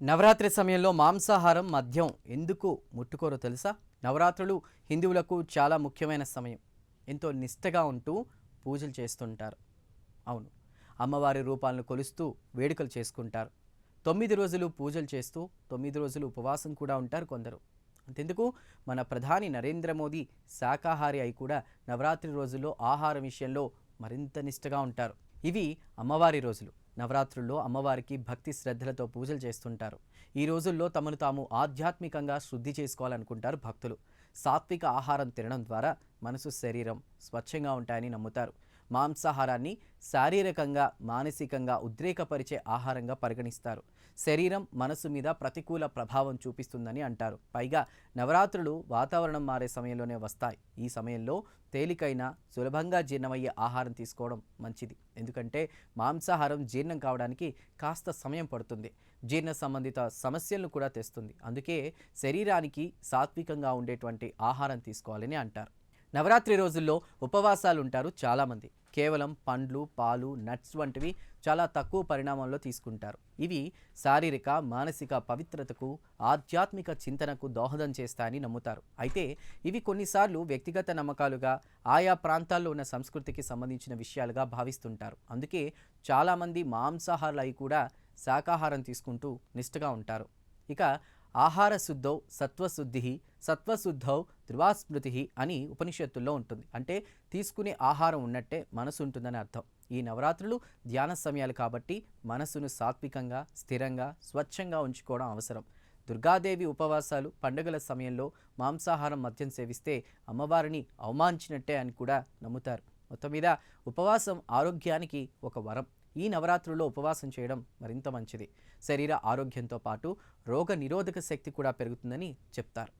నవరాత్రి సమయంలో మాంసాహారం మద్యం ఎందుకు ముట్టుకోరో తెలుసా? నవరాత్రులు హిందువులకు చాలా ముఖ్యమైన సమయం. ఎంతో నిష్టగా ఉంటూ పూజలు చేస్తుంటారు. అవును, అమ్మవారి రూపాలను కొలుస్తూ వేడుకలు చేసుకుంటారు. 9 రోజులు పూజలు చేస్తూ 9 రోజులు ఉపవాసం కూడా ఉంటారు కొందరు. అంతెందుకు, మన ప్రధాని నరేంద్ర మోదీ శాకాహారి అయి కూడా నవరాత్రి రోజుల్లో ఆహారం విషయంలో మరింత నిష్టగా ఉంటారు. ఇవి అమ్మవారి రోజులు. నవరాత్రుల్లో అమ్మవారికి భక్తి శ్రద్ధలతో పూజలు చేస్తుంటారు. ఈ రోజుల్లో తమను తాము ఆధ్యాత్మికంగా శుద్ధి చేసుకోవాలనుకుంటారు భక్తులు. సాత్విక ఆహారం తినడం ద్వారా మనసు శరీరం స్వచ్ఛంగా ఉంటాయని నమ్ముతారు. మాంసాహారాన్ని శారీరకంగా మానసికంగా ఉద్రేకపరిచే ఆహారంగా పరిగణిస్తారు. శరీరం మనసు మీద ప్రతికూల ప్రభావం చూపిస్తుందని అంటారు. పైగా నవరాత్రులు వాతావరణం మారే సమయంలోనే వస్తాయి. ఈ సమయంలో తేలికైన సులభంగా జీర్ణమయ్యే ఆహారం తీసుకోవడం మంచిది. ఎందుకంటే మాంసాహారం జీర్ణం కావడానికి కాస్త సమయం పడుతుంది. జీర్ణ సంబంధిత సమస్యలను కూడా తెస్తుంది. అందుకే శరీరానికి సాత్వికంగా ఉండేటువంటి ఆహారం తీసుకోవాలని అంటారు. నవరాత్రి రోజుల్లో ఉపవాసాలు ఉంటారు చాలామంది. కేవలం పండ్లు, పాలు, నట్స్ వంటివి చాలా తక్కువ పరిణామంలో తీసుకుంటారు. ఇవి శారీరక మానసిక పవిత్రతకు ఆధ్యాత్మిక చింతనకు దోహదం చేస్తాయని నమ్ముతారు. అయితే ఇవి కొన్నిసార్లు వ్యక్తిగత నమ్మకాలుగా ఆయా ప్రాంతాల్లో ఉన్న సంస్కృతికి సంబంధించిన విషయాలుగా భావిస్తుంటారు. అందుకే చాలామంది మాంసాహారులు అయి కూడా శాకాహారం తీసుకుంటూ నిష్ఠగా ఉంటారు. ఇక ఆహార శుద్ధౌ సత్వశుద్ధి సత్వశుద్ధౌ ధ్రువాస్మృతి అని ఉపనిషత్తుల్లో ఉంటుంది. అంటే తీసుకునే ఆహారం ఉన్నట్టే మనసు ఉంటుందని అర్థం. ఈ నవరాత్రులు ధ్యాన సమయాలు కాబట్టి మనసును సాత్వికంగా స్థిరంగా స్వచ్ఛంగా ఉంచుకోవడం అవసరం. దుర్గాదేవి ఉపవాసాలు పండుగల సమయంలో మాంసాహారం మద్యం సేవిస్తే అమ్మవారిని అవమానించినట్టే అని కూడా నమ్ముతారు. మొత్తం మీద ఉపవాసం ఆరోగ్యానికి ఒక వరం. ఈ నవరాత్రుల్లో ఉపవాసం చేయడం మరింత మంచిది. శరీర ఆరోగ్యంతో పాటు రోగ నిరోధక శక్తి కూడా పెరుగుతుందని చెప్తారు.